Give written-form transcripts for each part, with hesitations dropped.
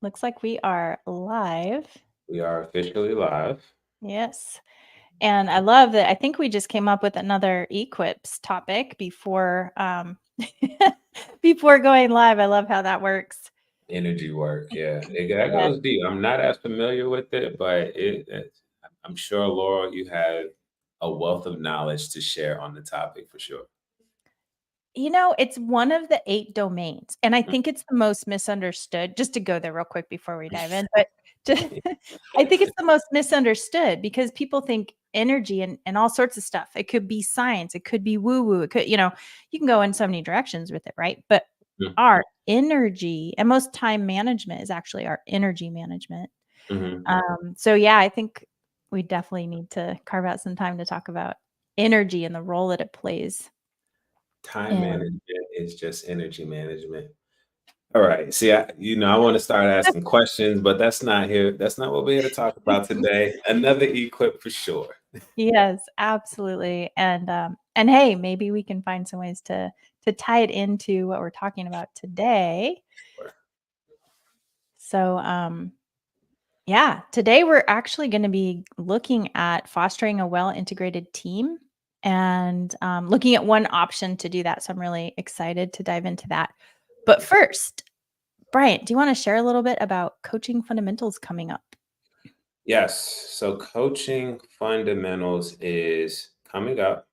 Looks like we are live. We are officially live. Yes. And I love that. I think we just came up with another Equips topic before before going live. I love how that works. Energy work, yeah. That Yes. goes deep. I'm not as familiar with it, but I'm sure, Laura, you have a wealth of knowledge to share on the topic for sure. It's one of the 8 domains, and I think it's the most misunderstood, just to go there real quick before we dive in, but to I think it's the most misunderstood because people think energy and all sorts of stuff. It could be science, it could be woo-woo, it could, you can go in so many directions with it, right? But our energy and most time management is actually our energy management. Mm-hmm. So yeah, I think we definitely need to carve out some time to talk about energy and the role that it plays Time in management is just energy management. All right. See, I want to start asking questions, but that's not here. That's not what we're here to talk about today. Another equip for sure. Yes, absolutely. And hey, maybe we can find some ways to tie it into what we're talking about today. So, yeah, today we're actually going to be looking at fostering a well-integrated team and looking at one option to do that. So I'm really excited to dive into that. But first, Bryant, do you want to share a little bit about coaching fundamentals coming up? Yes. So coaching fundamentals is coming up.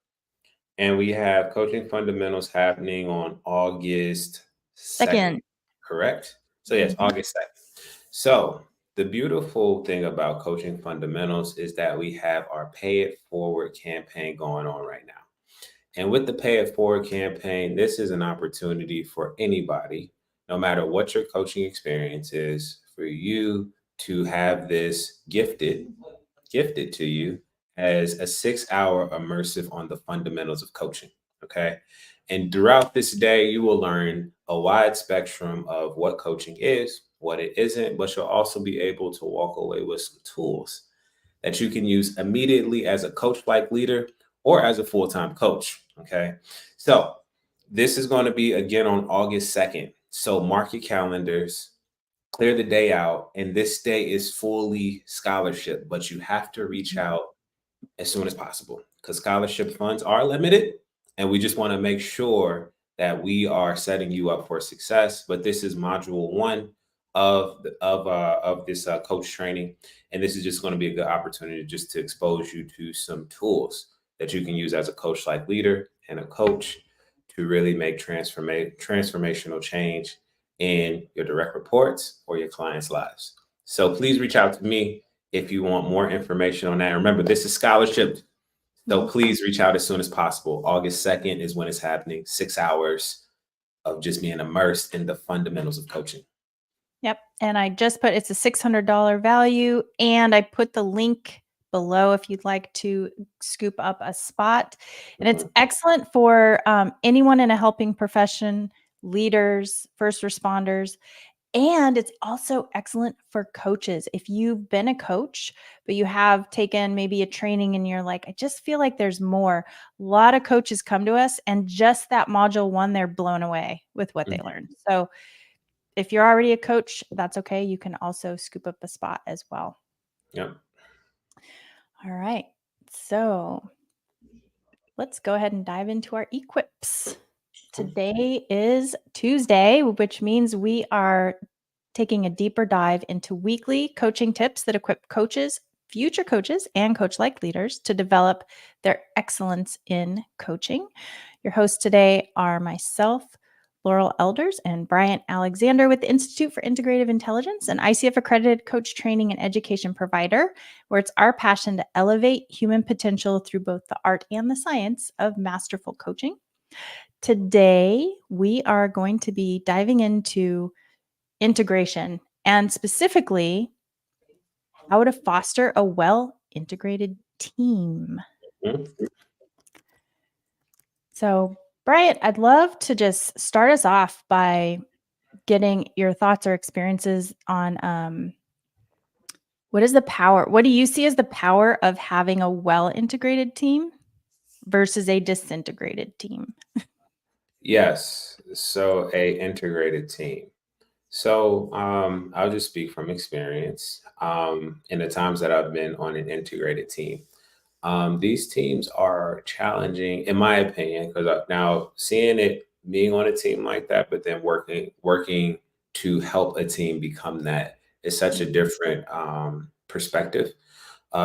And we have coaching fundamentals happening on August 2nd, Second. correct? So, yes, Mhm. August 2nd. So, the beautiful thing about coaching fundamentals is that we have our Pay It Forward campaign going on right now. And with the Pay It Forward campaign, this is an opportunity for anybody, no matter what your coaching experience is, for you to have this gifted to you as a 6 hour immersive on the fundamentals of coaching. Okay. And throughout this day, you will learn a wide spectrum of what coaching is, what it isn't, but you'll also be able to walk away with some tools that you can use immediately as a coach like leader or as a full time coach. Okay. So this is going to be again on August 2nd. So mark your calendars, clear the day out, and this day is fully scholarship, but you have to reach out as soon as possible because scholarship funds are limited, and we just want to make sure that we are setting you up for success. But this is module one of this coach training, and this is just going to be a good opportunity just to expose you to some tools that you can use as a coach like leader and a coach to really make transformational change in your direct reports or your clients' lives. So please reach out to me if you want more information on that. Remember, this is scholarship. So Mhm. please reach out as soon as possible. August 2nd is when it's happening. 6 hours of just being immersed in the fundamentals of coaching. Yep, and I just put it's a $600 value, and I put the link below if you'd like to scoop up a spot, and it's Mhm. excellent for, anyone in a helping profession, leaders, first responders, and it's also excellent for coaches. If you've been a coach, but you have taken maybe a training and you're like, "I just feel like there's more." A lot of coaches come to us, and just that module 1, they're blown away with what they Mhm. learned. So if you're already a coach, that's okay. You can also scoop up a spot as well. Yep. All right. So let's go ahead and dive into our equips. Today is Tuesday, which means we are taking a deeper dive into weekly coaching tips that equip coaches, future coaches, and coach like leaders to develop their excellence in coaching. Your hosts today are myself, Laurel Elders, and Bryant Alexander with the Institute for Integrative Intelligence, an ICF accredited coach training and education provider, where it's our passion to elevate human potential through both the art and the science of masterful coaching. Today, we are going to be diving into integration and specifically how to foster a well integrated team. Mhm. So, Bryant, I'd love to just start us off by getting your thoughts or experiences on what is the power? What do you see as the power of having a well integrated team versus a disintegrated team? Yes. So a integrated team. So I'll just speak from experience. In the times that I've been on an integrated team, these teams are challenging, in my opinion, because now seeing it being on a team like that, but then working to help a team become that is such a different perspective.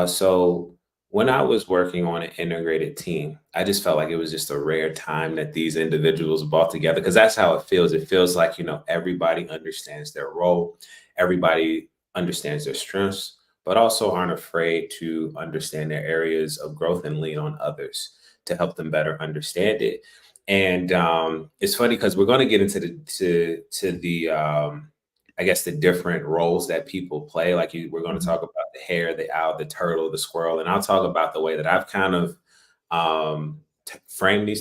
So when I was working on an integrated team, I just felt like it was just a rare time that these individuals brought together because that's how it feels. It feels like, everybody understands their role, everybody understands their strengths, but also aren't afraid to understand their areas of growth and lean on others to help them better understand it. And it's funny because we're going to get into the I guess the different roles that people play. Like we're going to Mhm. talk about the hare, the owl, the turtle, the squirrel, and I'll talk about the way that I've kind of framed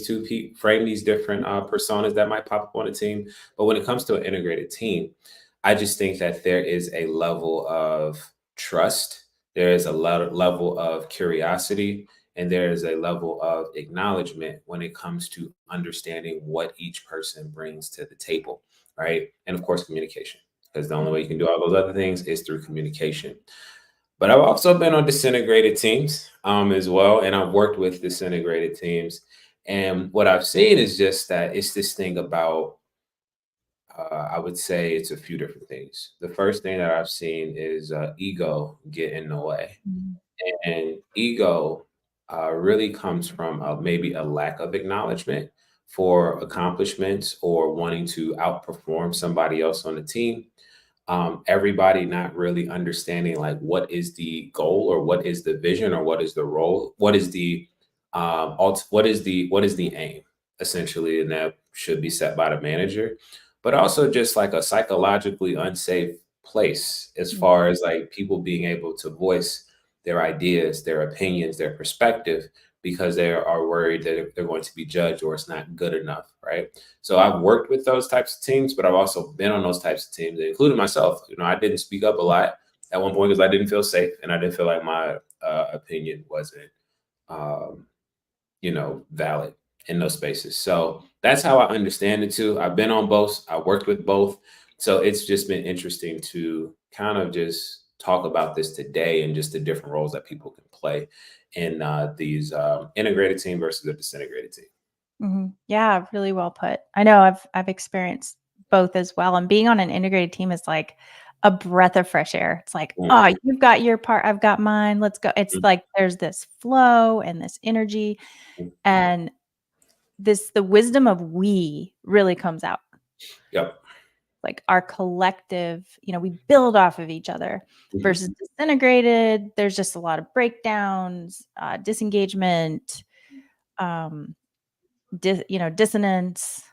frame these different personas that might pop up on a team. But when it comes to an integrated team, I just think that there is a level of trust, there is a level of curiosity, and there is a level of acknowledgement when it comes to understanding what each person brings to the table, right? And of course, communication, because the only way you can do all those other things is through communication. But I've also been on disintegrated teams as well, and I've worked with disintegrated teams. And what I've seen is just that it's this thing about, I would say it's a few different things. The first thing that I've seen is ego get in the way. Mhm. And ego really comes from maybe a lack of acknowledgement for accomplishments or wanting to outperform somebody else on the team. Everybody not really understanding like what is the goal or what is the vision or what is the role, what is the what is the aim essentially, and that should be set by the manager, but also just like a psychologically unsafe place as Mhm. far as like people being able to voice their ideas, their opinions, their perspective because they are worried that they're going to be judged or it's not good enough, right? So I've worked with those types of teams, but I've also been on those types of teams, including myself. I didn't speak up a lot at one point because I didn't feel safe and I didn't feel like my opinion wasn't, um, valid in those spaces. So that's how I understand it too. I've been on both. I worked with both. So it's just been interesting to kind of just talk about this today and just the different roles that people can play in these integrated team versus a disintegrated team. Mhm. Yeah, really well put. I know I've experienced both as well, and being on an integrated team is like a breath of fresh air. It's like, Mm, "Oh, you've got your part, I've got mine. Let's go." It's mm, like there's this flow and this energy, mm. and the wisdom of we really comes out. Yep. Like our collective, we build off of each other Mhm, versus disintegrated. There's just a lot of breakdowns, disengagement, um, dissonance,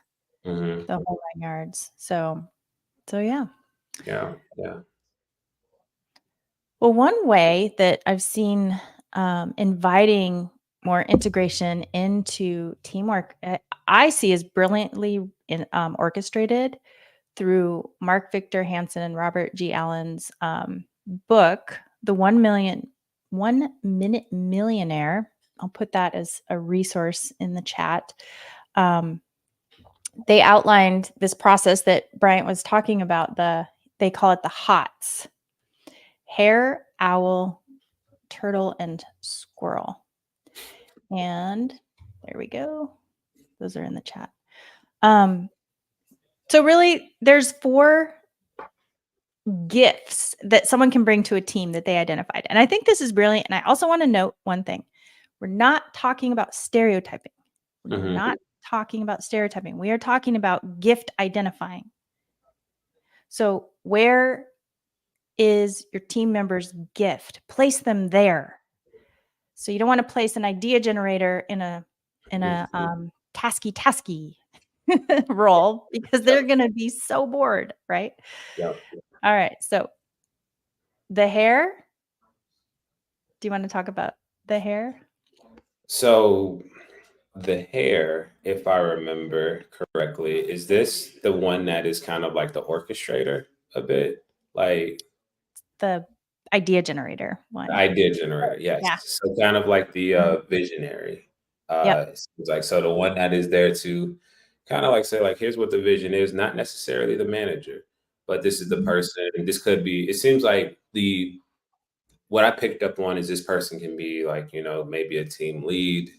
mhm. the whole 9 yards. So yeah. Yeah, yeah. Well, one way that I've seen, inviting more integration into teamwork, I see is brilliantly orchestrated through Mark Victor Hansen and Robert G. Allen's book, The 1 Minute Millionaire. I'll put that as a resource in the chat. Um, they outlined this process that Bryant was talking about. They call it the HOTS: hare, owl, turtle, and squirrel. And there we go. Those are in the chat. Um, so really, there's 4 gifts that someone can bring to a team that they identified. And I think this is brilliant. And I also want to note one thing. We're not talking about stereotyping. We're Mhm. not talking about stereotyping. We are talking about gift identifying. So, where is your team member's gift? Place them there. So you don't want to place an idea generator in a Mhm. tasky role because they're Yep, going to be so bored, right? yep. All right. So the hair. Do you want to talk about the hair? So the hair, if I remember correctly, is this the one that is kind of like the orchestrator a bit? Like The idea generator the one. idea generator, yes. Yeah. So kind of like the Mhm. visionary. Yep. Seems like so the one that is there to kind of like say, like, here's what the vision is, not necessarily the manager. but this is the person. This could be, it seems like what I picked up on is this person can be like, maybe a team lead,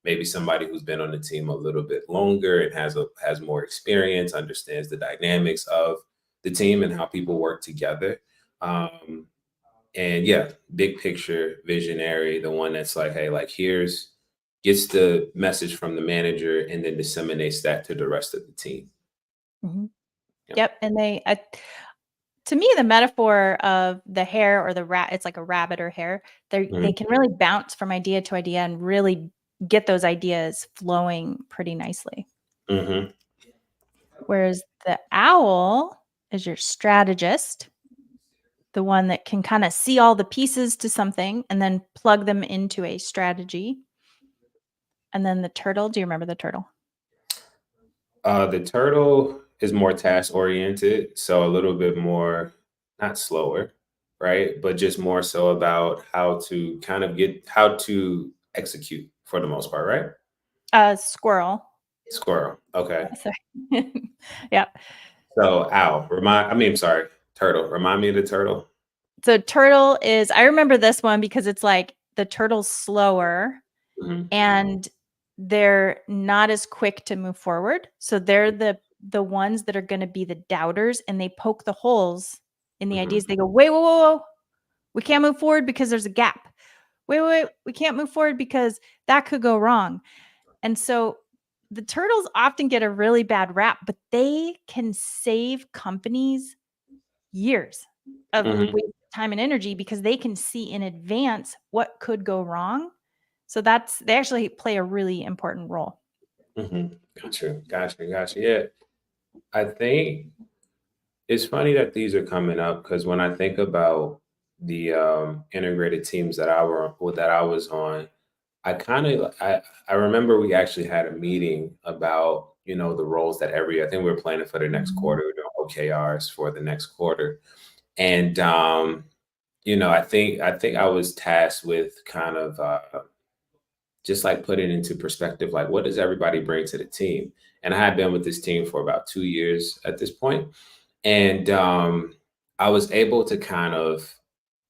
maybe somebody who's been on the team a little bit longer and has more experience, understands the dynamics of the team and how people work together. And yeah, big picture visionary, the one that's like, hey, like gets the message from the manager and then disseminates that to the rest of the team. Mhm. Yeah. Yep, and to me, the metaphor of the hare or the rat, it's like a rabbit or hare. They Mhm. can really bounce from idea to idea and really get those ideas flowing pretty nicely. Mhm. Whereas the owl is your strategist, the one that can kind of see all the pieces to something and then plug them into a strategy. And then the turtle, do you remember the turtle? The turtle is more task oriented, so a little bit more, not slower, right? But just more so about how to execute for the most part, right? Squirrel. Squirrel. Okay. Sorry. Yeah. So sorry, turtle. Remind me of the turtle. So turtle is, I remember this one because it's like the turtle's slower Mhm. and they're not as quick to move forward. So they're the ones that are going to be the doubters and they poke the holes in the Mhm. ideas. They go, wait, whoa, whoa, whoa. We can't move forward because there's a gap. Wait, we can't move forward because that could go wrong. And so the turtles often get a really bad rap, but they can save companies years of Mhm. wasted time and energy because they can see in advance what could go wrong. So they actually play a really important role. Mhm. Gotcha. Yeah. I think it's funny that these are coming up because when I think about the integrated teams that I was on, I remember we actually had a meeting about the roles that I think we were planning for the next Mhm. quarter, OKRs for the next quarter, and I think I was tasked with kind of just like put it into perspective, like what does everybody bring to the team? And I had been with this team for about 2 years at this point, and I was able to kind of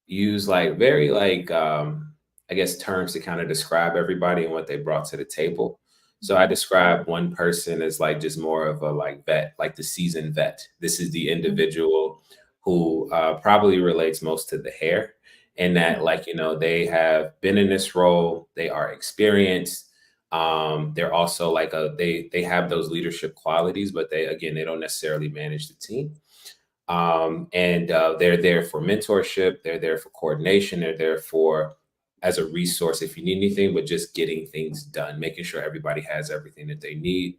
use like very like I guess terms to kind of describe everybody and what they brought to the table. So I Mhm. described one person as like just more of a like vet, like the seasoned vet. This is the Mhm. individual who probably relates most to the hair, and that like they have been in this role, they are experienced. They're also like they have those leadership qualities, but they don't necessarily manage the team. And they're there for mentorship, they're there for coordination, they're there for as a resource if you need anything, but just getting things done, making sure everybody has everything that they need.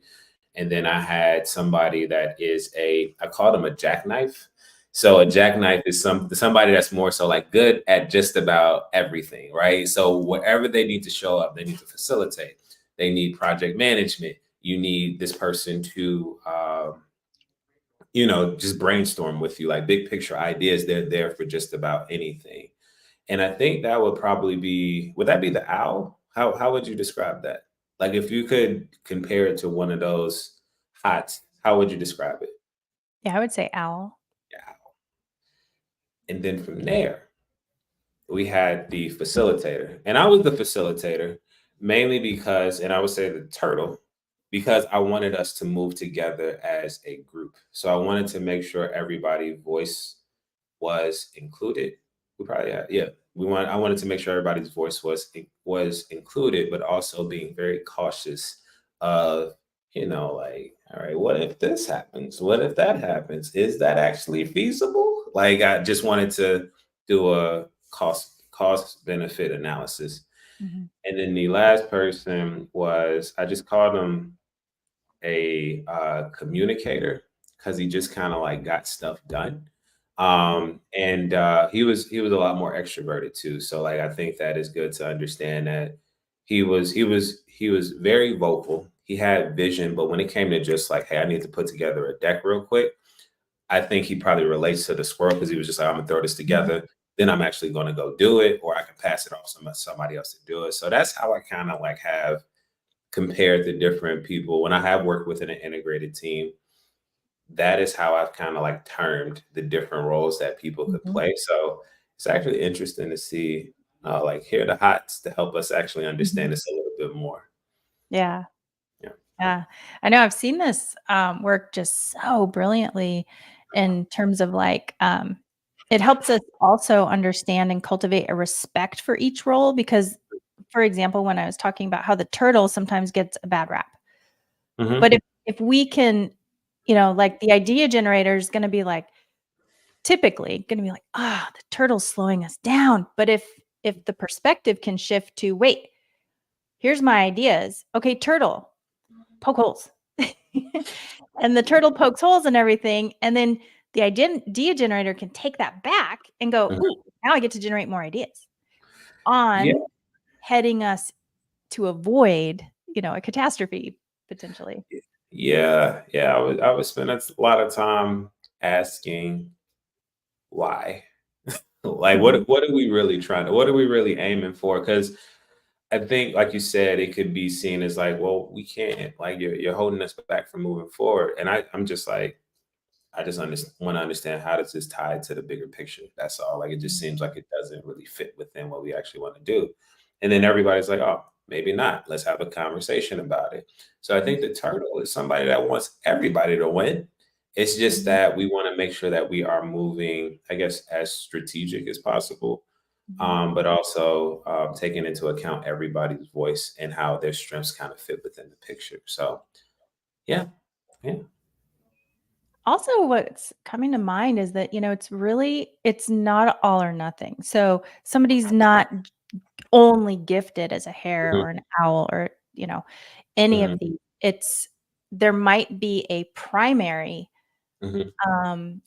And then I had somebody that is I called him a jackknife. So a jackknife is somebody that's more so like good at just about everything, right? So wherever they need to show up, they need to facilitate. They need project management. You need this person to just brainstorm with you, like big picture ideas. They're there for just about anything. And I think that would that be the owl? How would you describe that? Like if you could compare it to one of those hots, how would you describe it? Yeah, I would say owl. Yeah. And then from there, we had the facilitator. And I was the facilitator mainly because, and I would say the turtle, because I wanted us to move together as a group. So I wanted to make sure everybody's voice was included. We probably had, yeah. I wanted to make sure everybody's voice was included, but also being very cautious of, like, all right, what if this happens? What if that happens? Is that actually feasible? Like, I just wanted to do a cost benefit analysis. Mhm. And then the last person was I just called him a communicator because he just kind of like got stuff done. And he was a lot more extroverted too. So like I think that is good to understand that he was very vocal. He had vision, but when it came to just like, hey, I need to put together a deck real quick, I think he probably relates to the squirrel because he was just like, I'm gonna throw this Mhm. together. Then I'm actually gonna go do it, or I can pass it off to somebody else to do it. So that's how I kind of like have compared to different people when I have worked within an integrated team. that is how I've kind of like termed the different roles that people could Mhm. play. So it's actually interesting to see, like, hear the hots to help us actually Mhm. understand this a little bit more. Yeah. Yeah. Yeah. I know I've seen this work just so brilliantly in terms of like, it helps us also understand and cultivate a respect for each role because, for example, when I was talking about how the turtle sometimes gets a bad rap. Hmm. But if we can, like the idea generator is going to be like, typically going to be like, ah, the turtle's slowing us down. But if the perspective can shift to, wait, here's my ideas. Okay, turtle, poke holes. And the turtle pokes holes and everything. And then the idea generator can take that back and go, ooh, now I get to generate more ideas Yeah. on heading us to avoid, a catastrophe potentially. Yeah. Yeah. I would spend a lot of time asking why. Like, Mhm. what are we really trying to, what are we really aiming for? Because I think, like you said, it could be seen as like, well, we can't, like, you're holding us back from moving forward. And I'm just like, I just want to understand how does this tie to the bigger picture. That's all. Like, it just seems like it doesn't really fit within what we actually want to do. And then everybody's like, oh, maybe not. Let's have a conversation about it. So I think the turtle is somebody that wants everybody to win. It's just Mhm. that we want to make sure that we are moving, I guess, as strategic as possible, Mhm. but also taking into account everybody's voice and how their strengths kind of fit within the picture. So, yeah, yeah. Also, what's coming to mind is that, it's not all or nothing. So somebody's not only gifted as a hare Hmm. or an owl or, any Hmm. of these. It's there might be a primary Hmm. um,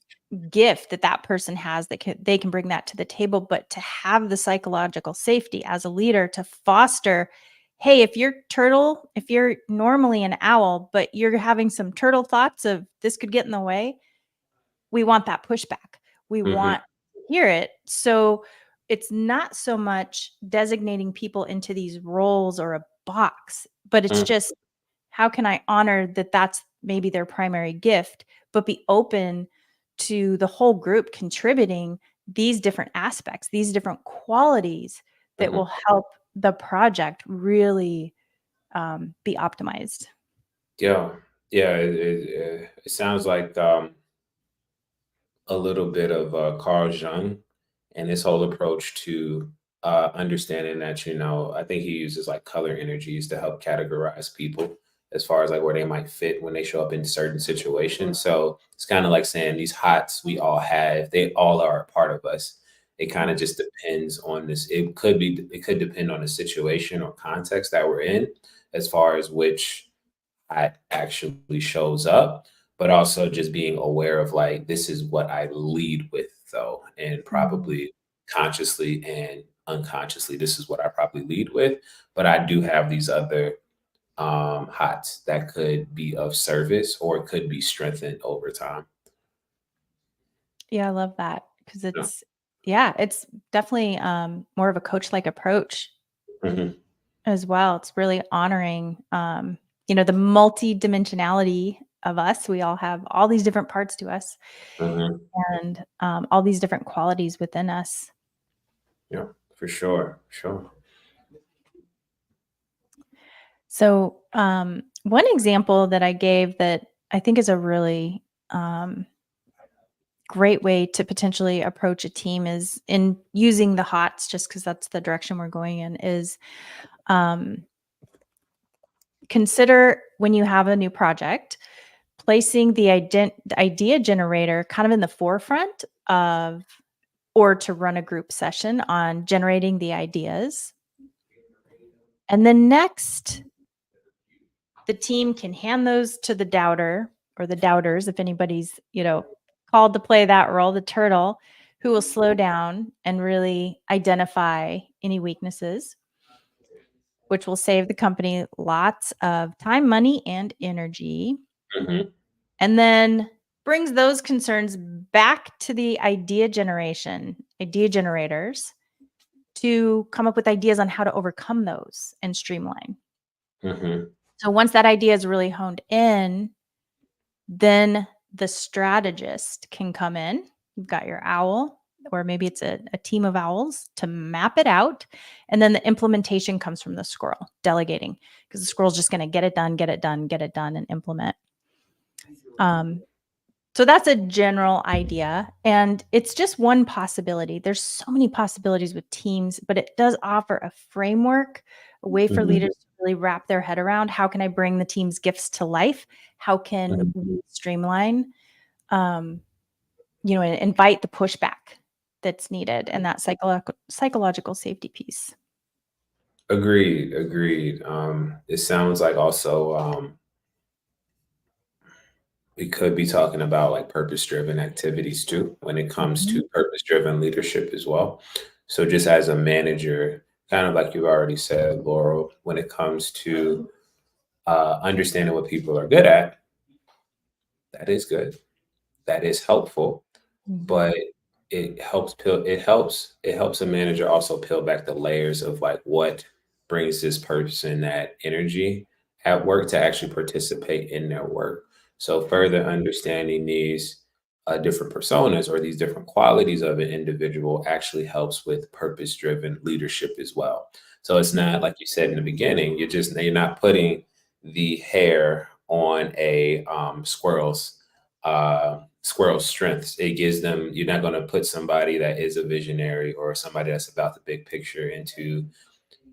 gift that that person has that they can bring that to the table, but to have the psychological safety as a leader to foster, hey, if you're normally an owl, but you're having some turtle thoughts of this could get in the way, we want that pushback. We Hmm. want to hear it. So it's not so much designating people into these roles or a box, but it's Hmm. just how can I honor that that's maybe their primary gift, but be open to the whole group contributing these different aspects, these different qualities that Hmm. will help the project really be optimized. Yeah, yeah. It sounds like a little bit of Carl Jung and his whole approach to understanding that, I think he uses like color energies to help categorize people as far as like where they might fit when they show up in certain situations. So it's kind of like saying these hots we all have, they all are a part of us. It kind of just depends on this. It could depend on the situation or context that we're in as far as which actually shows up, but also just being aware of like, this is what I lead with, though, and Mhm. probably consciously and unconsciously, this is what I probably lead with. But I do have these other hots that could be of service or could be strengthened over time. Yeah, I love that because Yeah. it's definitely more of a coach like approach Hmm. as well. It's really honoring, the multi-dimensionality of us. We all have all these different parts to us Hmm. and all these different qualities within us. Yeah, for sure. Sure. So, one example that I gave that I think is a really great way to potentially approach a team is in using the HOTS, just because that's the direction we're going in, is um, consider when you have a new project placing the idea generator kind of in the forefront of or to run a group session on generating the ideas. And then next, the team can hand those to the doubter or the doubters if anybody's, called to play that role, the turtle, who will slow down and really identify any weaknesses, which will save the company lots of time, money, and energy. Hmm. And then brings those concerns back to the idea generators to come up with ideas on how to overcome those and streamline. Hmm. So once that idea is really honed in, then the strategist can come in. You've got your owl, or maybe it's a team of owls to map it out. And then the implementation comes from the squirrel, delegating, because the squirrel's just going to get it done, and implement. So that's a general idea. And it's just one possibility. There's so many possibilities with teams, but it does offer a framework, a way for leaders to really wrap their head around how can I bring the team's gifts to life? How can we streamline, and invite the pushback that's needed, and that psychological safety piece. Agreed. It sounds like also we could be talking about like purpose-driven activities too when it comes to purpose-driven leadership as well. So just as a manager, kind of like you've already said, Laurel, when it comes to understanding what people are good at, that is good. That is helpful, but it helps a manager also peel back the layers of like what brings this person that energy at work to actually participate in their work. So further understanding these different personas or these different qualities of an individual actually helps with purpose driven leadership as well. So it's not like you said in the beginning, you're not putting the hair on a squirrel's strengths. It gives them, you're not going to put somebody that is a visionary or somebody that's about the big picture into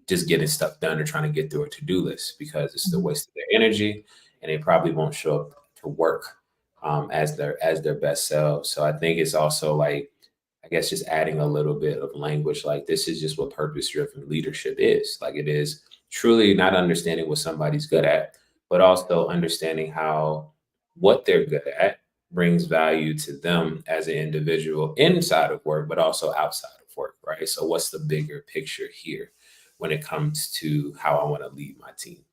just getting stuff done or trying to get through a to-do list because it's the waste of their energy and they probably won't show up to work as their best selves. So I think it's also like, I guess just adding a little bit of language like this is just what purpose-driven leadership is. Like it is truly not understanding what somebody's good at, but also understanding how what they're good at brings value to them as an individual inside of work, but also outside of work, right? So what's the bigger picture here when it comes to how I want to lead my team?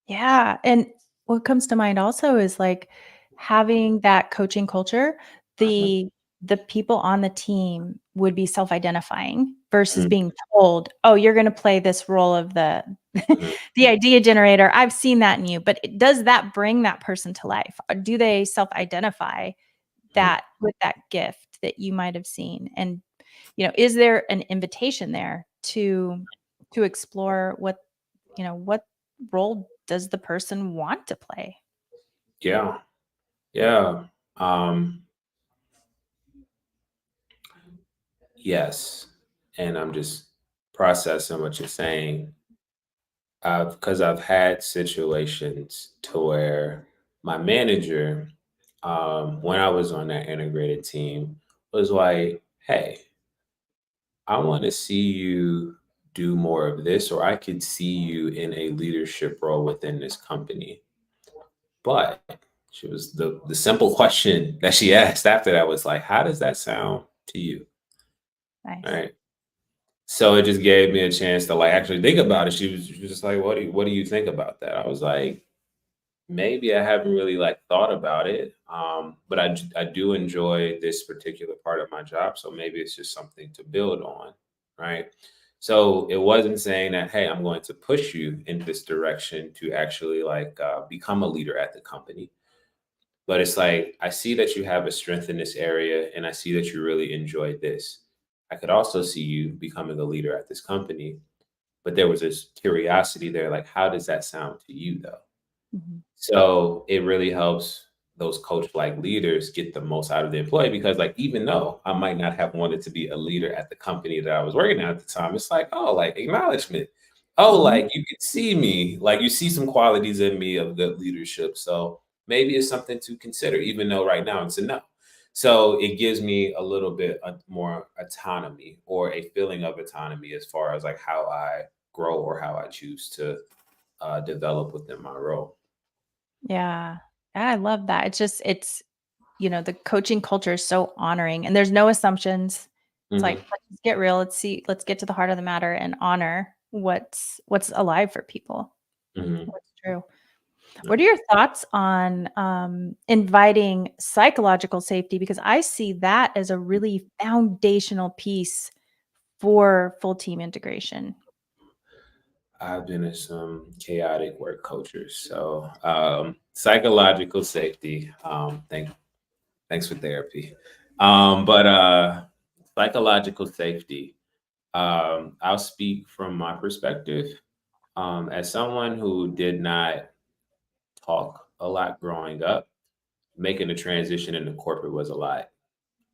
Yeah, and what comes to mind also is, like, having that coaching culture, Mhm, the people on the team would be self-identifying versus mhm, being told, "Oh, you're gonna play this role of the mhm, the idea generator. I've seen that in you." But does that bring that person to life? Or do they self-identify mhm. that with that gift that you might have seen? And, is there an invitation there to explore what role does the person want to play? Yeah, yeah. Um, yes. And I'm just processing what you're saying. Because I've had situations to where my manager, when I was on that integrated team, was like, "Hey, I want to see you do more of this, or I could see you in a leadership role within this company." But she was the simple question that she asked after that was like, "How does that sound to you?" Nice. Right. So it just gave me a chance to like actually think about it. She was just like, "What do you think about that?" I was like, maybe I haven't really like thought about it, but I do enjoy this particular part of my job, so maybe it's just something to build on, right? So it wasn't saying that, hey, I'm going to push you in this direction to actually like become a leader at the company, but it's like I see that you have a strength in this area, and I see that you really enjoy this. I could also see you becoming a leader at this company, but there was this curiosity there, like how does that sound to you though? Mhm. So it really helps those coach like leaders get the most out of the employee because like even though I might not have wanted to be a leader at the company that I was working at the time, it's like, oh, like acknowledgement. Oh, Mhm. like you can see me, like you see some qualities in me of good leadership. So maybe it's something to consider, even though right now it's a no. So it gives me a little bit more autonomy or a feeling of autonomy as far as like how I grow or how I choose to develop within my role. Yeah. I love that. The coaching culture is so honoring, and there's no assumptions. It's like, Mhm. let's get real. Let's get to the heart of the matter and honor what's alive for people, Mhm. what's true. Yeah. What are your thoughts on inviting psychological safety? Because I see that as a really foundational piece for full team integration. I've been in some chaotic work cultures. So, psychological safety. Thanks for therapy. But psychological safety. I'll speak from my perspective. As someone who did not talk a lot growing up, making the transition into corporate was a lot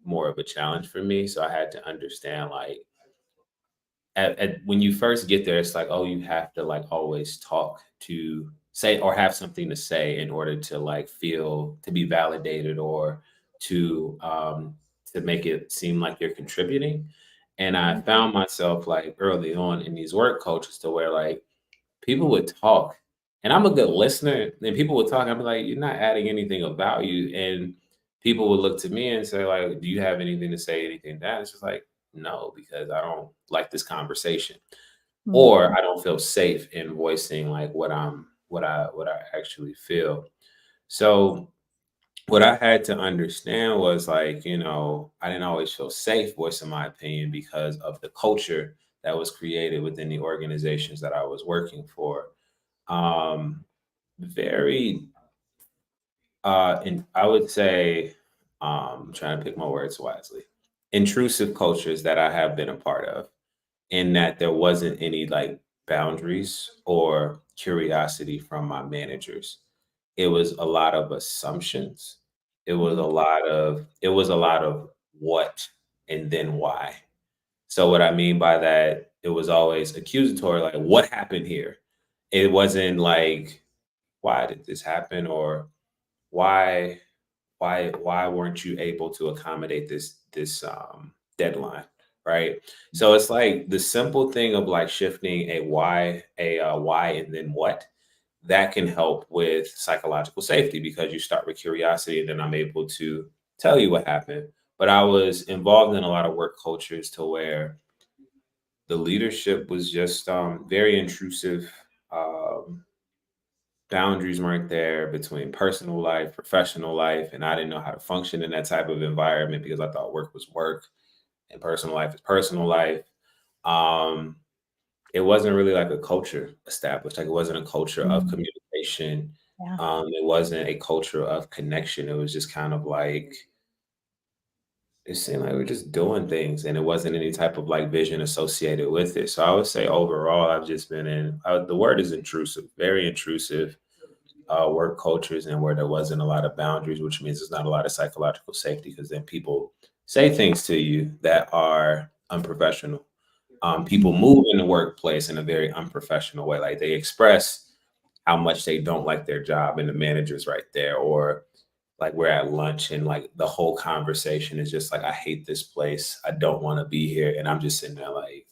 more of a challenge for me. So I had to understand like when you first get there, it's like, oh, you have to like always talk to say or have something to say in order to like feel to be validated or to make it seem like you're contributing. And I Mhm. found myself like early on in these work cultures to where like people would talk and I'm a good listener and people would talk. I'd be like, you're not adding anything of value. And people would look to me and say, like, do you have anything to say, anything that? It's just like, no, because I don't like this conversation. Or Mhm. I don't feel safe in voicing like what I actually feel. So what I had to understand was like, I didn't always feel safe voicing my opinion because of the culture that was created within the organizations that I was working for. Um, very, and I would say, trying to pick my words wisely, intrusive cultures that I have been a part of, in that there wasn't any like boundaries or curiosity from my managers. It was a lot of assumptions. Mhm. It was a lot of what and then why. So what I mean by that, it was always accusatory, like what happened here? It wasn't like why did this happen or why why weren't you able to accommodate this deadline, right? So it's like the simple thing of like shifting a why and then what, that can help with psychological safety because you start with curiosity and then I'm able to tell you what happened. But I was involved in a lot of work cultures to where the leadership was just very intrusive. um, Boundaries weren't there between personal life, professional life, and I didn't know how to function in that type of environment because I thought work was work and personal life is personal life. Um, it wasn't really like a culture established. Like it wasn't a culture of Mm. communication. Yeah. It wasn't a culture of connection. It was just kind of like it seemed like we're just doing things, and it wasn't any type of like vision associated with it. So I would say overall, I've just been in. The word is intrusive, very intrusive work cultures and where there wasn't a lot of boundaries, which means there's not a lot of psychological safety because then people say things to you that are unprofessional. People Mhm. move in the workplace in a very unprofessional way. Like they express how much they don't like their job, and the manager's right there. Or like we're at lunch and like the whole conversation is just like, I hate this place. I don't want to be here. And I'm just sitting there like,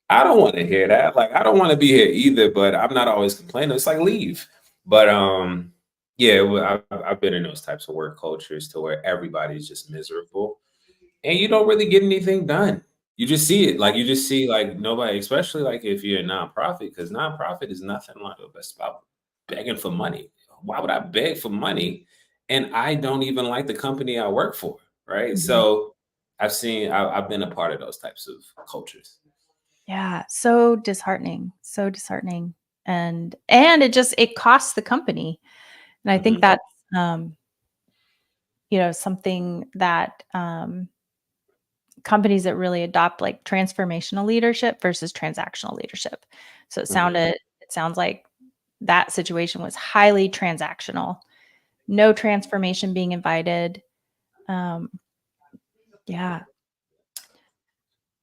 I don't want to hear that. Like, I don't want to be here either, but I'm not always complaining. It's like leave. But yeah, I've been in those types of work cultures to where everybody's just miserable, and you don't really get anything done. You just see it, like you just see like nobody, especially like if you're a nonprofit, because nonprofit is nothing like it's about begging for money. Why would I beg for money? And I don't even like the company I work for, right? Mhm. So I've been a part of those types of cultures. Yeah, so disheartening, so disheartening. And it costs the company. And I think Mhm. that's, um, something that, companies that really adopt, like, transformational leadership versus transactional leadership. So Mhm. it sounds like that situation was highly transactional, no transformation being invited. Um, yeah.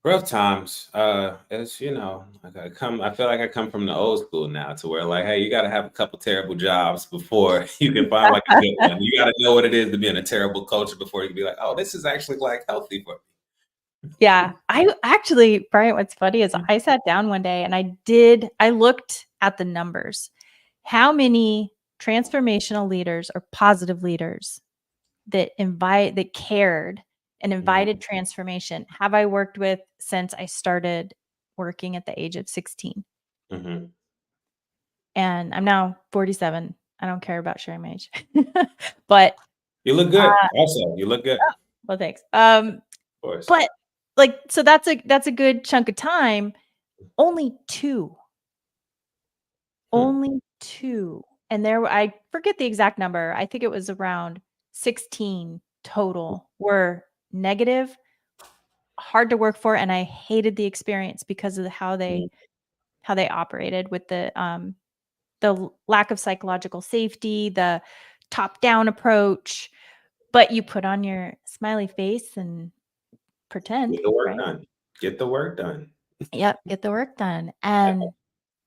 Rough times. As you know, like I feel like I come from the old school now to where like, hey, you got to have a couple terrible jobs before you can find like a good one. You got to know what it is to be in a terrible culture before you can be like, oh, this is actually like healthy for Yeah, I actually, Brian, what's funny is me. I sat down one day and I looked at the numbers. How many transformational leaders or positive leaders that cared and invited Mhm. transformation have I worked with since I started working at the age of 16? Mhm. And I'm now 47. I don't care about sharing my age. But, You look uh, good. Also, you look good. Of well, thanks. course. But, like, so that's a good chunk of time. Only 2. Hmm. Only 2, and I forget the exact number, I think it was around 16 total were negative, hard to work for, and I hated the experience because of how they operated with the lack of psychological safety, the top-down approach, but you put on your smiley face and pretend, Get the work right? done. Get the work done. Yep, get the work done. And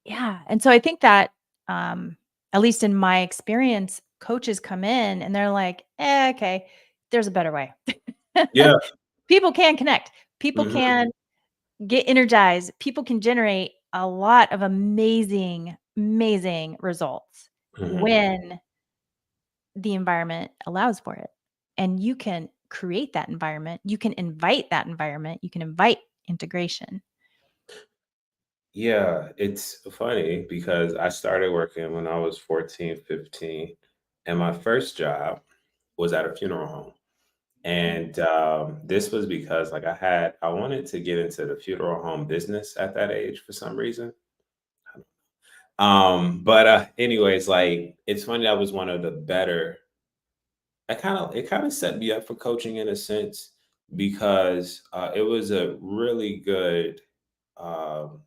yeah, and so I think that, at least in my experience, coaches come in and they're like, okay, there's a better way." Yeah. People can connect. People Mhm, can get energized. People can generate a lot of amazing, amazing results mhm. when the environment allows for it. And you can create that environment. You can invite that environment. You can invite integration. Yeah, it's funny because I started working when I was 14, 15, and my first job was at a funeral home. And this was because like I wanted to get into the funeral home business at that age for some reason. But anyways, like it's funny that was one of the better it kind of set me up for coaching in a sense because it was a really good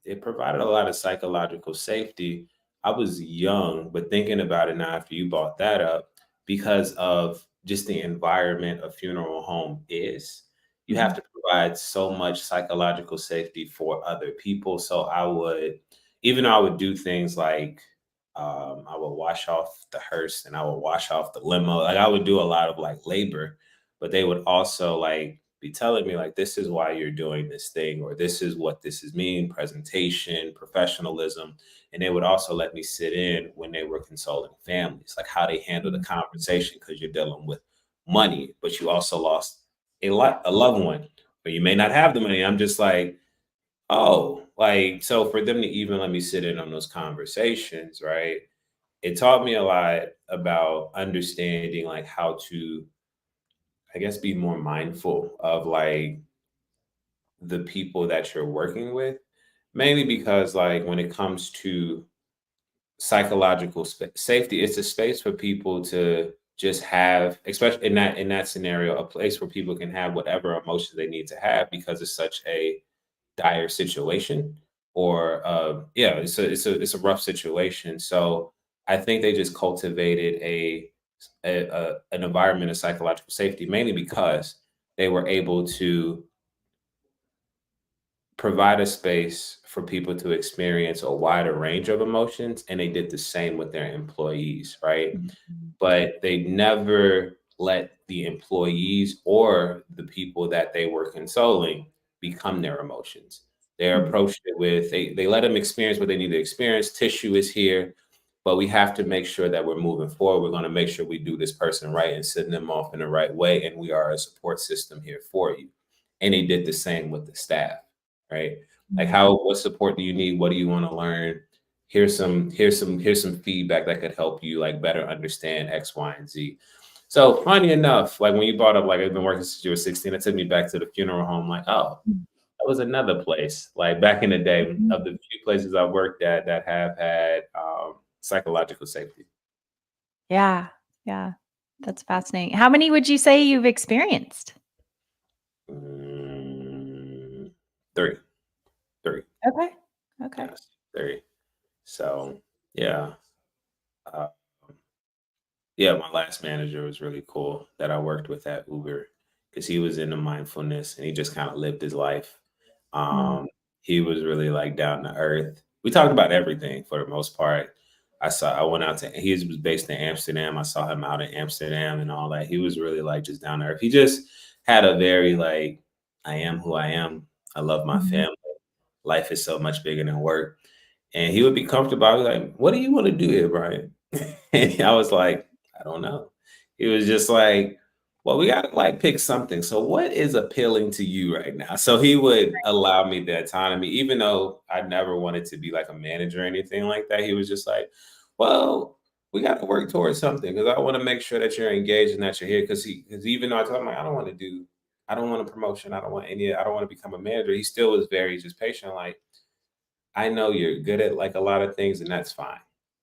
it provided a lot of psychological safety. I was young, but thinking about it now after you brought that up, because of just the environment a funeral home is, you have Mhm. to provide so much psychological safety for other people. So I would, even though I would do things like I would wash off the hearse and I would wash off the limo. Like I would do a lot of like labor, but they would also like be telling me like this is why you're doing this thing or this is what this is mean presentation professionalism, and they would also let me sit in when they were consoling families like how they handle the Mhm. conversation because you're dealing with money but you also lost a loved one but you may not have the money. I'm just like, oh, like so for them to even let me sit in on those conversations, right, it taught me a lot about understanding like how to, I guess, be more mindful of like the people that you're working with, mainly because like when it comes to psychological safety, it's a space for people to just have, especially in that scenario, a place where people can have whatever emotions they need to have because it's such a dire situation or yeah, it's a rough situation. So I think they just cultivated an environment of psychological safety mainly because they were able to provide a space for people to experience a wider range of emotions, and they did the same with their employees, right? Mhm. But they never let the employees or the people that they were consoling become their emotions. They Mhm. approached it with they let them experience what they need to experience. Tissue is here, but we have to make sure that we're moving forward. We're going to make sure we do this person right and send them off in the right way, and we are a support system here for you. And they did the same with the staff, right? Like Mhm. how what support do you need? What do you want to learn? Here's some feedback that could help you like better understand X, Y, and Z. So funny enough, like when you brought up like I've been working since you were 16, it took me back to the funeral home, like, oh, that was another place. Like back in the day Mhm. of the few places I've worked at that have had psychological safety. Yeah, yeah, that's fascinating. How many would you say you've experienced? Mm, three, three, Okay, okay. yes, three. So yeah, uh, yeah, my last manager was really cool that I worked with at Uber because he was into mindfulness and he just kind of lived his life. Mm. Um, he was really like down to earth. We talked about everything for the most part. I went out to he was based in Amsterdam. I saw him out in Amsterdam and all that. He was really like just down to earth. He just had a very like, I am who I am. I love my Mhm. family. Life is so much bigger than work. And he would be comfortable. I was like, what do you want to do here, Brian? And I was like, I don't know. He was just like, well, we gotta like pick something. So what is appealing to you right now? So he would allow me the autonomy, even though I never wanted to be like a manager or anything like that. He was just like, well, we got to work towards something because I want to make sure that you're engaged and that you're here. Because even though I told him like, I don't want a promotion, I don't want to become a manager. He still was very just patient. Like, I know you're good at like a lot of things, and that's fine.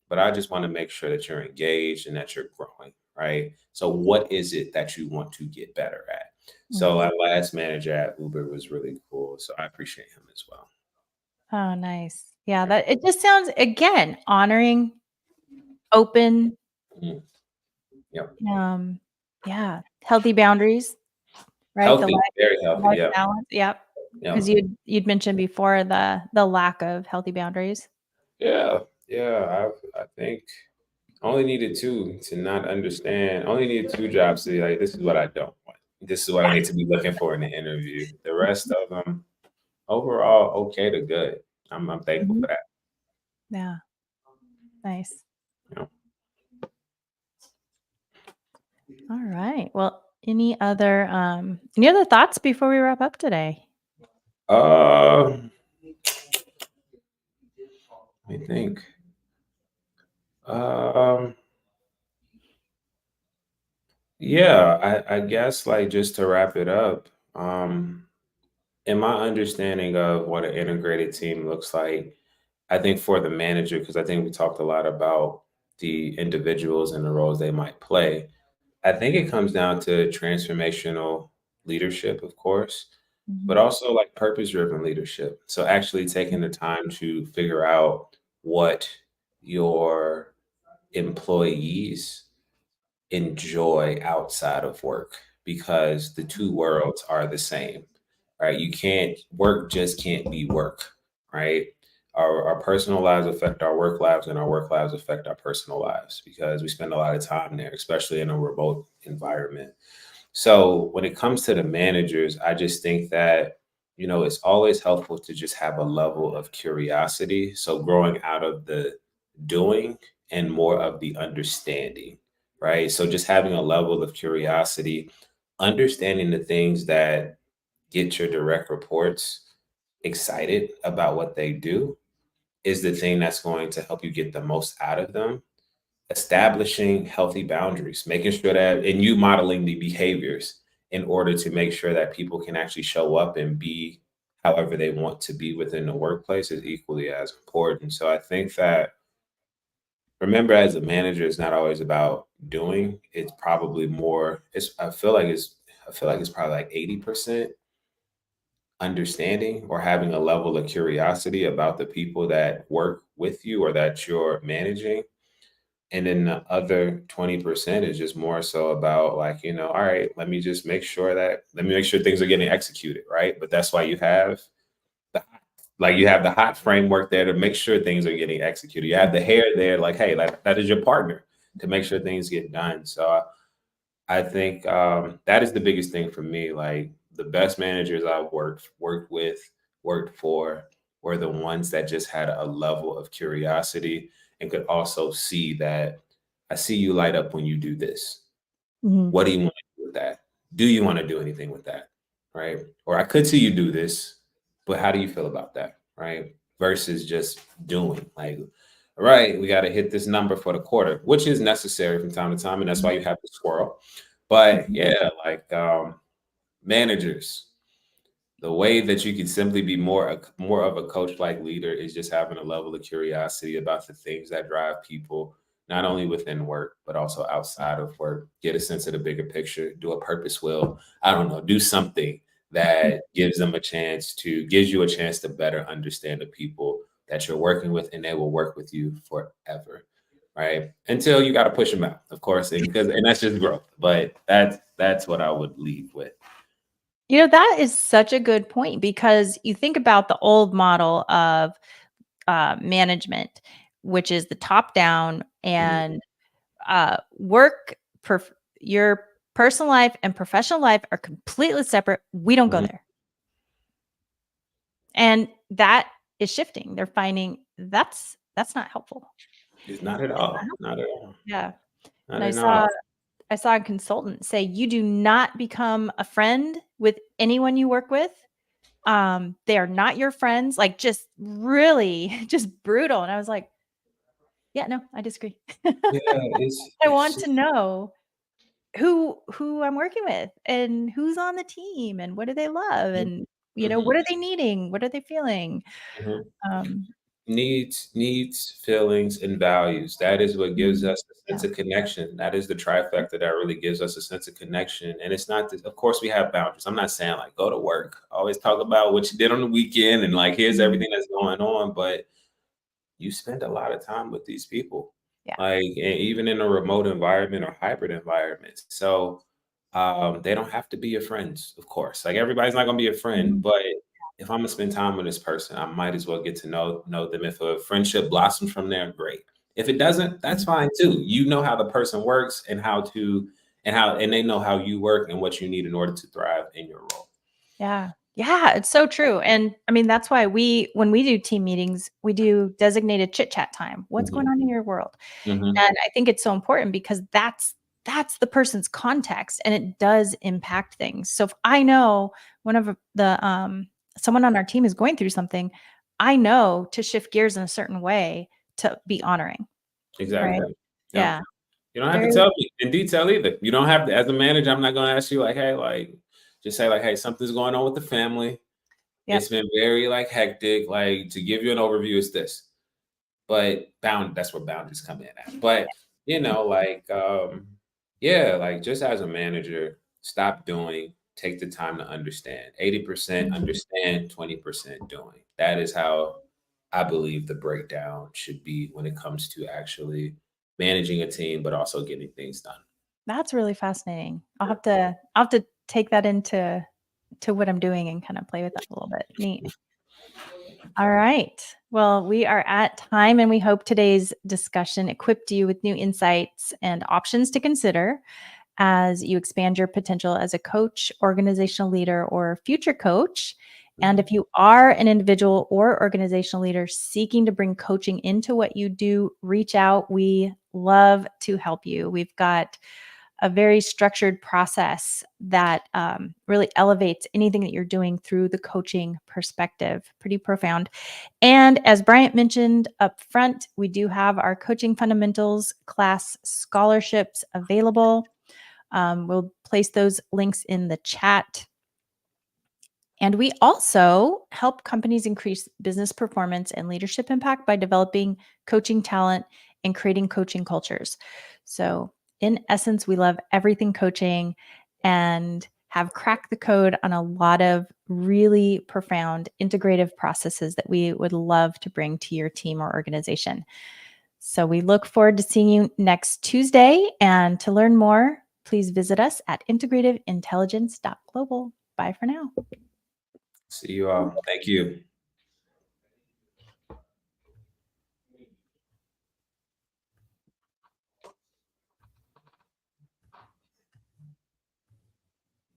But I just want to make sure that you're engaged and that you're growing. right? So what is it that you want to get better at? So Mhm. our last manager at Uber was really cool. So I appreciate him as well. Oh, nice. Yeah, that it just sounds again, honoring, open, Mhm. Yep. um, yeah, healthy boundaries, right? The Healthy, very healthy. life Yep. balance, yep. Yep. 'Cause you'd mentioned before the lack of healthy boundaries. Yeah. Yeah. I think only needed two to not understand. Only needed two jobs to be like, this is what I don't want. This is what I need to be looking for in the interview. The rest of them, overall, okay to good. I'm thankful Mhm. for that. Yeah, nice. You know? Alright, well, any other thoughts before we wrap up today? Uh, I think. Um, yeah, I guess like just to wrap it up, in my understanding of what an integrated team looks like, I think for the manager, because I think we talked a lot about the individuals and the roles they might play. I think it comes down to transformational leadership, of course, but Mhm, also like purpose driven leadership. So actually taking the time to figure out what your employees enjoy outside of work because the two worlds are the same, right? You can't work just can't be work, right? Our personal lives affect our work lives and our work lives affect our personal lives because we spend a lot of time there, especially in a remote environment. So when it comes to the managers, I just think that, it's always helpful to just have a level of curiosity. So growing out of the doing and more of the understanding, right? So just having a level of curiosity, understanding the things that get your direct reports excited about what they do is the thing that's going to help you get the most out of them. Establishing healthy boundaries, making sure that, and you modeling the behaviors in order to make sure that people can actually show up and be however they want to be within the workplace is equally as important. So I think that remember as a manager, it's not always about doing. It's probably more, I feel like it's probably like 80% understanding or having a level of curiosity about the people that work with you or that you're managing, and then the other 20% is just more so about like, all right, let me make sure things are getting executed, right? But that's why the you have the hot framework there to make sure things are getting executed. You have the hair there, like, hey, like that is your partner to make sure things get done. So I think that is the biggest thing for me. Like the best managers I've worked with, worked for, were the ones that just had a level of curiosity and could also see that I see you light up when you do this. mhm, What do you want to do with that? Do you want to do anything with that? Right? Or I could see you do this, but how do you feel about that? Right? Versus just doing like, all right, we got to hit this number for the quarter, which is necessary from time to time. And that's why mhm, you have the squirrel. But mhm, yeah, like managers, the way that you can simply be more of a coach like leader is just having a level of curiosity about the things that drive people not only within work but also outside of work. Get a sense of the bigger picture, do a purpose will, I don't know, do something that gives you a chance to better understand the people that you're working with, and they will work with you forever, right? Until you got to push them out, of course, and that's just growth. But that's what I would leave with. that is such a good point because you think about the old model of, management, which is the top down Mhm, and, work perf your personal life and professional life are completely separate. We don't go mhm. there. And that is shifting. They're finding that's not helpful. It's not at It's not all, helpful. not at all, Yeah. not And I at saw all. I saw a consultant say, "You do not become a friend with anyone you work with. They are not your friends." Like, just really just brutal, and I was like, "Yeah, no, I disagree." Yeah, it's I it's want to just know who I'm working with and who's on the team and what do they love mhm, and, what mhm, are they needing? What are they feeling? mhm. Um Needs, feelings, and values. That is what gives Mm, us a yeah. sense of connection. That is the trifecta that really gives us a sense of connection. And it's not, of course, we have boundaries. I'm not saying like go to work. Always talk about what you did on the weekend and like here's Mm, everything that's going on. But you spend a lot of time with these people, yeah. like even in a remote environment or hybrid environment. So they don't have to be your friends, of course. Like everybody's not gonna be a friend, Mhm. but if I'm gonna spend time with this person, I might as well get to know them. If a friendship blossoms from there, great. If it doesn't, that's Mhm. fine too. You know how the person works and and they know how you work and what you need in order to thrive in your role. Yeah. Yeah, it's so true. And I mean, that's why when we do team meetings, we do designated chit chat time. What's going Hmm. on in your world? Hmm. And I think it's so important because that's the person's context and it does impact things. So if I know one of the someone on our team is going through something, I know to shift gears in a certain way to be honoring, right? Exactly. Yep. Yeah. You don't have to Very tell me in detail either. You don't have to, as a manager, I'm not going to ask you like, hey, like, just say like, hey, something's going on with the family. It's yep. been very like hectic. Like to give you an overview, is this, but that's where boundaries come in at. But like, yeah, like just as a manager, stop doing, take the time to understand. 80% Mhm. understand, 20% doing. That is how I believe the breakdown should be when it comes to actually managing a team, but also getting things done. That's really fascinating. I'll have to take that into to what I'm doing and kind of play with that a little bit. Neat. All right. Well, we are at time and we hope today's discussion equipped you with new insights and options to consider as you expand your potential as a coach, organizational leader, or future coach. And Mhm. if you are an individual or organizational leader seeking to bring coaching into what you do, reach out. We love to help you. We've got a very structured process that really elevates anything that you're doing through the coaching perspective. Pretty profound. And as Bryant mentioned up front, we do have our coaching fundamentals class scholarships available. We'll place those links in the chat. And we also help companies increase business performance and leadership impact by developing coaching talent and creating coaching cultures. So, in essence, we love everything coaching and have cracked the code on a lot of really profound integrative processes that we would love to bring to your team or organization. So, we look forward to seeing you next Tuesday. And to learn more, please visit us at integrativeintelligence.global. Bye for now. See you all. Thank you.